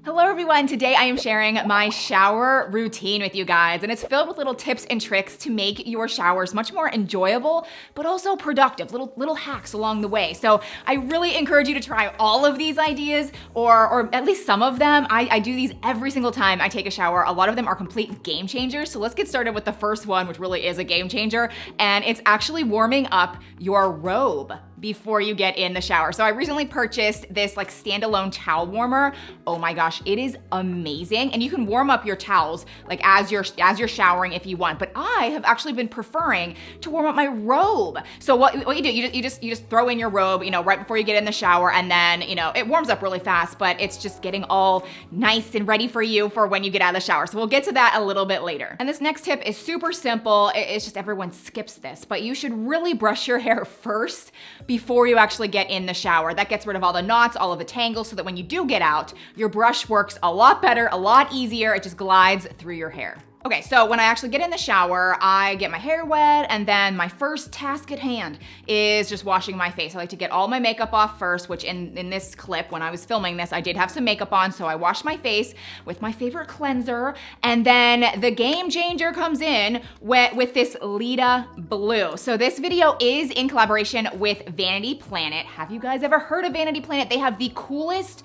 Hello everyone, today I am sharing my shower routine with you guys, and it's filled with little tips and tricks to make your showers much more enjoyable, but also productive, little hacks along the way. So I really encourage you to try all of these ideas, or at least some of them. I do these every single time I take a shower. A lot of them are complete game changers. So let's get started with the first one, which really is a game changer, and it's actually warming up your robe before you get in the shower. So I recently purchased this like standalone towel warmer. Oh my gosh, it is amazing. And you can warm up your towels like as you're showering if you want. But I have actually been preferring to warm up my robe. So what you do, you just throw in your robe, right before you get in the shower, and then, it warms up really fast, but it's just getting all nice and ready for you for when you get out of the shower. So we'll get to that a little bit later. And this next tip is super simple. It's just everyone skips this, but you should really brush your hair first before you actually get in the shower. That gets rid of all the knots, all of the tangles, so that when you do get out, your brush works a lot better, a lot easier. It just glides through your hair. Okay, so when I actually get in the shower, I get my hair wet, and then my first task at hand is just washing my face. I like to get all my makeup off first, which in this clip, when I was filming this, I did have some makeup on, so I washed my face with my favorite cleanser, and then the game changer comes in with this Leda Blue. So this video is in collaboration with Vanity Planet. Have you guys ever heard of Vanity Planet? They have the coolest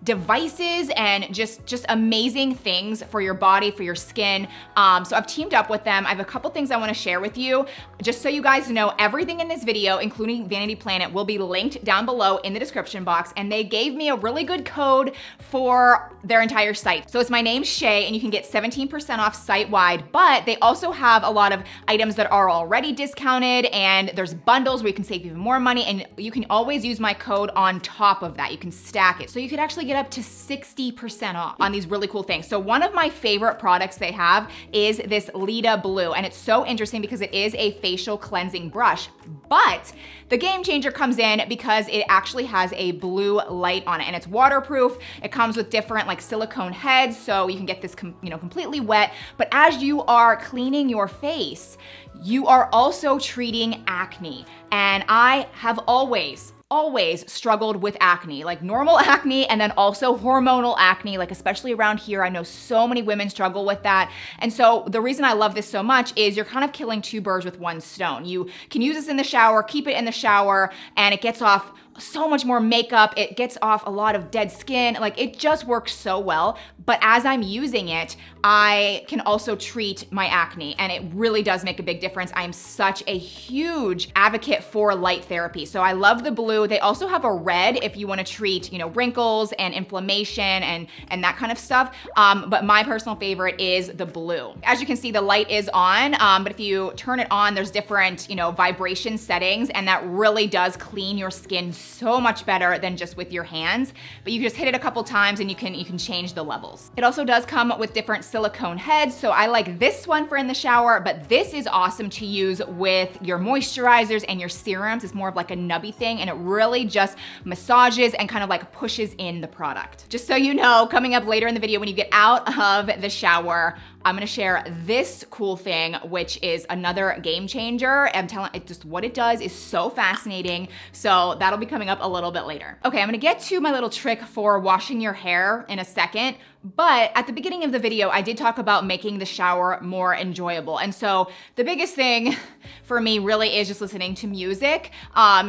devices and just amazing things for your body, for your skin. So I've teamed up with them. I have a couple things I want to share with you. Just so you guys know, everything in this video, including Vanity Planet, will be linked down below in the description box. And they gave me a really good code for their entire site. So it's my name, Shay, and you can get 17% off site-wide, but they also have a lot of items that are already discounted, and there's bundles where you can save even more money, and you can always use my code on top of that. You can stack it. So you could actually get up to 60% off on these really cool things. So one of my favorite products they have is this Leda Blue, and it's so interesting because it is a facial cleansing brush, but the game changer comes in because it actually has a blue light on it, and it's waterproof. It comes with different like silicone heads, so you can get this completely wet, but as you are cleaning your face, you are also treating acne. And I have always struggled with acne, like normal acne and then also hormonal acne, like especially around here. I know so many women struggle with that. And so the reason I love this so much is you're kind of killing two birds with one stone. You can use this in the shower, keep it in the shower, and it gets off so much more makeup. It gets off a lot of dead skin. Like it just works so well. But as I'm using it, I can also treat my acne, and it really does make a big difference. I am such a huge advocate for light therapy. So I love the blue. They also have a red if you want to treat, wrinkles and inflammation and that kind of stuff. But my personal favorite is the blue. As you can see, the light is on, but if you turn it on, there's different, vibration settings, and that really does clean your skin so much better than just with your hands. But you just hit it a couple times and you can change the levels. It also does come with different silicone heads. So I like this one for in the shower, but this is awesome to use with your moisturizers and your serums. It's more of like a nubby thing, and it really just massages and kind of like pushes in the product. Just so you know, coming up later in the video, when you get out of the shower, I'm gonna share this cool thing, which is another game changer. I'm telling it, just what it does is so fascinating. So that'll be coming up a little bit later. Okay, I'm gonna get to my little trick for washing your hair in a second. But at the beginning of the video, I did talk about making the shower more enjoyable. And so the biggest thing for me really is just listening to music.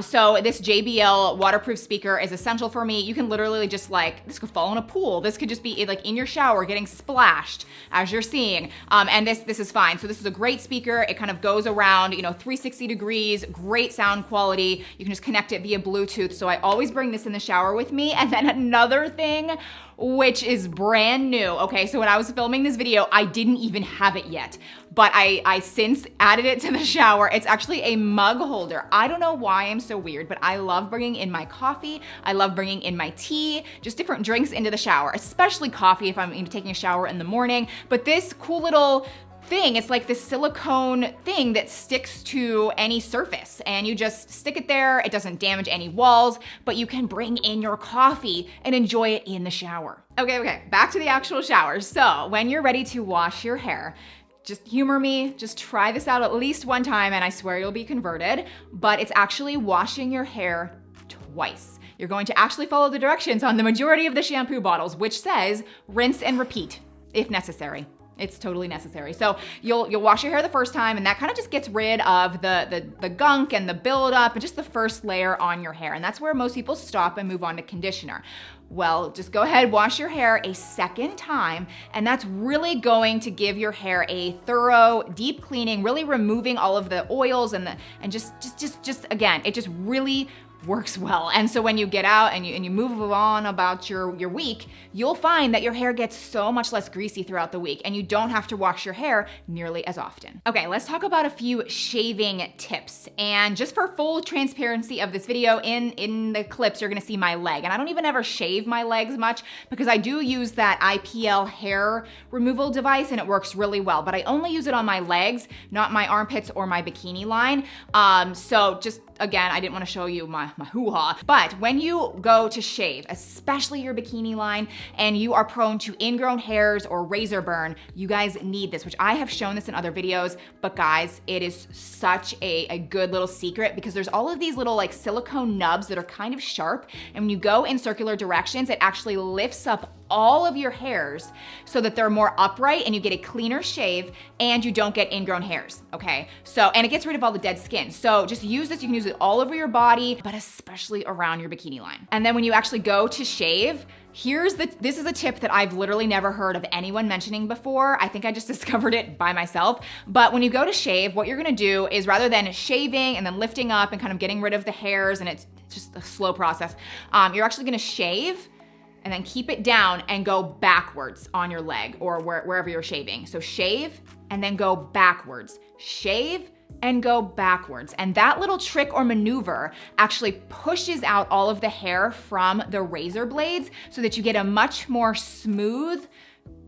So this JBL waterproof speaker is essential for me. You can literally just this could fall in a pool. This could just be like in your shower getting splashed as you're seeing. And this is fine. So this is a great speaker. It kind of goes around, 360 degrees, great sound quality. You can just connect it via Bluetooth. So I always bring this in the shower with me. And then another thing, which is brand new. Okay, so when I was filming this video, I didn't even have it yet, but I since added it to the shower. It's actually a mug holder. I don't know why I'm so weird, but I love bringing in my coffee. I love bringing in my tea, just different drinks into the shower, especially coffee if I'm taking a shower in the morning. But this cool little thing, it's like this silicone thing that sticks to any surface, and you just stick it there. It doesn't damage any walls, but you can bring in your coffee and enjoy it in the shower. Okay, back to the actual shower. So when you're ready to wash your hair, just humor me, just try this out at least one time and I swear you'll be converted, but it's actually washing your hair twice. you're going to actually follow the directions on the majority of the shampoo bottles, which says rinse and repeat if necessary. It's totally necessary. So you'll wash your hair the first time, and that kind of just gets rid of the gunk and the buildup and just the first layer on your hair. And that's where most people stop and move on to conditioner. Well, just go ahead, wash your hair a second time, and that's really going to give your hair a thorough, deep cleaning, really removing all of the oils and just again, it just really works well. And so when you get out and you move on about your week, you'll find that your hair gets so much less greasy throughout the week, and you don't have to wash your hair nearly as often. Okay, let's talk about a few shaving tips. And just for full transparency of this video, in the clips, you're gonna see my leg. And I don't even ever shave my legs much because I do use that IPL hair removal device, and it works really well. But I only use it on my legs, not my armpits or my bikini line. So just, again, I didn't wanna show you my hoo-ha. But when you go to shave, especially your bikini line, and you are prone to ingrown hairs or razor burn, you guys need this, which I have shown this in other videos, but guys, it is such a good little secret because there's all of these little like silicone nubs that are kind of sharp, and when you go in circular directions, it actually lifts up all of your hairs so that they're more upright and you get a cleaner shave and you don't get ingrown hairs, okay? So, and it gets rid of all the dead skin. So just use this, you can use it all over your body, but especially around your bikini line. And then when you actually go to shave, this is a tip that I've literally never heard of anyone mentioning before. I think I just discovered it by myself. But when you go to shave, what you're gonna do is rather than shaving and then lifting up and kind of getting rid of the hairs, and it's just a slow process, you're actually gonna shave and then keep it down and go backwards on your leg or wherever you're shaving. So shave and then go backwards. Shave and go backwards. And that little trick or maneuver actually pushes out all of the hair from the razor blades so that you get a much more smooth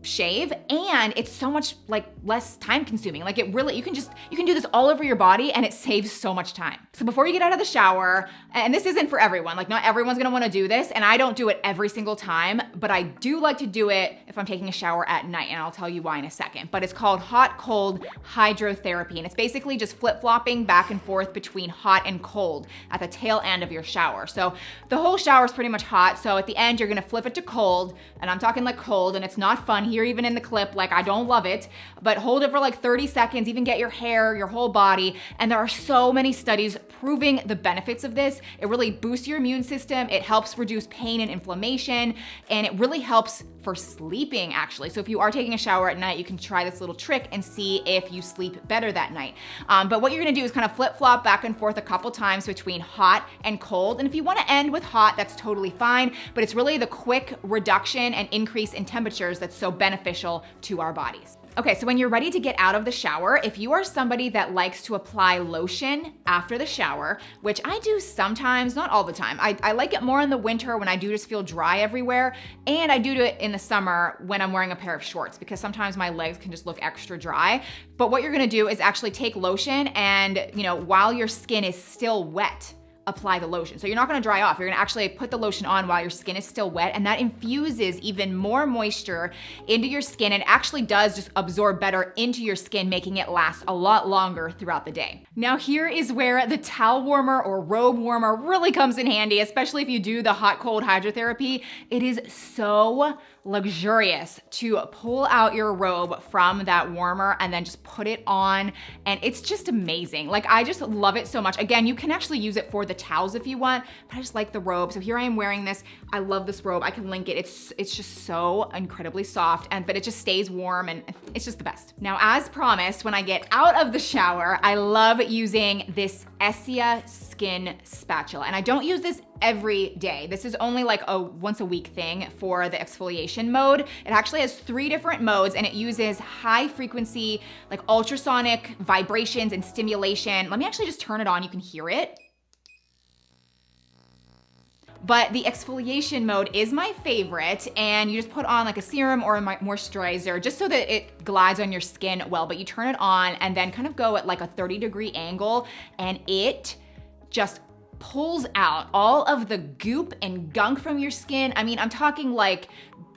shave, and it's so much like less time consuming. Like it really, you can do this all over your body and it saves so much time. So before you get out of the shower, and this isn't for everyone, like not everyone's gonna wanna do this, and I don't do it every single time, but I do like to do it if I'm taking a shower at night, and I'll tell you why in a second. But it's called hot-cold hydrotherapy, and it's basically just flip-flopping back and forth between hot and cold at the tail end of your shower. So the whole shower is pretty much hot, so at the end you're gonna flip it to cold, and I'm talking like cold, and it's not fun here even in the clip, like I don't love it, but hold it for like 30 seconds, even get your hair, your whole body, and there are so many studies proving the benefits of this. It really boosts your immune system, it helps reduce pain and inflammation, and it really helps for sleeping actually. So if you are taking a shower at night, you can try this little trick and see if you sleep better that night. But what you're gonna do is kind of flip-flop back and forth a couple times between hot and cold, and if you wanna end with hot, that's totally fine, but it's really the quick reduction and increase in temperatures that's so beneficial to our bodies. Okay, so when you're ready to get out of the shower, if you are somebody that likes to apply lotion after the shower, which I do sometimes, not all the time. I like it more in the winter when I do just feel dry everywhere, and I do it in the summer when I'm wearing a pair of shorts because sometimes my legs can just look extra dry. But what you're gonna do is actually take lotion and, while your skin is still wet, apply the lotion. So you're not gonna dry off. You're gonna actually put the lotion on while your skin is still wet, and that infuses even more moisture into your skin and actually does just absorb better into your skin, making it last a lot longer throughout the day. Now here is where the towel warmer or robe warmer really comes in handy, especially if you do the hot-cold hydrotherapy. It is so luxurious to pull out your robe from that warmer and then just put it on, and it's just amazing. Like I just love it so much. Again, you can actually use it for the towels if you want, but I just like the robe. So here I am wearing this. I love this robe. I can link it. It's just so incredibly soft, but it just stays warm, and it's just the best. Now, as promised, when I get out of the shower, I love using this Essia skin spatula, and I don't use this every day. This is only like a once a week thing for the exfoliation mode. It actually has 3 different modes, and it uses high frequency, like ultrasonic vibrations and stimulation. Let me actually just turn it on. You can hear it. But the exfoliation mode is my favorite, and you just put on like a serum or a moisturizer just so that it glides on your skin well, but you turn it on and then kind of go at like a 30-degree angle, and it just pulls out all of the goop and gunk from your skin. I mean, I'm talking like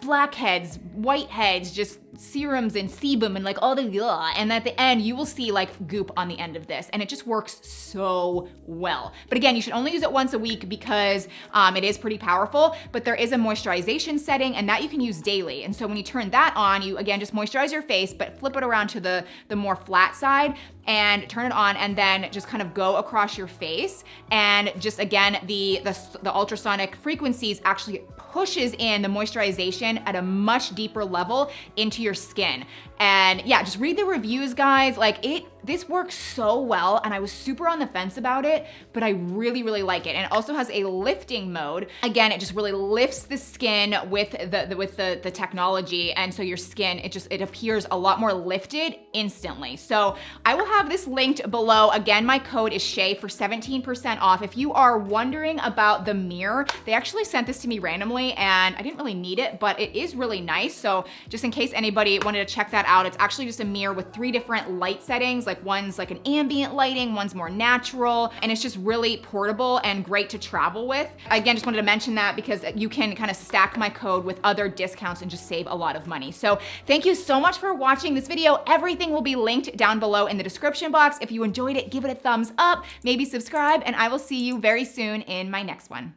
blackheads, whiteheads, just serums and sebum and like all the and at the end you will see like goop on the end of this, and it just works so well. But again, you should only use it once a week because it is pretty powerful, but there is a moisturization setting and that you can use daily. And so when you turn that on, you again just moisturize your face, but flip it around to the more flat side and turn it on, and then just kind of go across your face, and just again the ultrasonic frequencies actually pushes in the moisturization at a much deeper level into your skin. And yeah, just read the reviews, guys. Like this works so well, and I was super on the fence about it, but I really, really like it. And it also has a lifting mode. Again, it just really lifts the skin with the technology, and so your skin, it appears a lot more lifted instantly. So I will have this linked below. Again, my code is Shay for 17% off. If you are wondering about the mirror, they actually sent this to me randomly, and I didn't really need it, but it is really nice. So just in case anybody wanted to check that out, it's actually just a mirror with 3 different light settings. Like one's like an ambient lighting, one's more natural, and it's just really portable and great to travel with. Again, just wanted to mention that because you can kind of stack my code with other discounts and just save a lot of money. So thank you so much for watching this video. Everything will be linked down below in the description box. If you enjoyed it, give it a thumbs up, maybe subscribe, and I will see you very soon in my next one.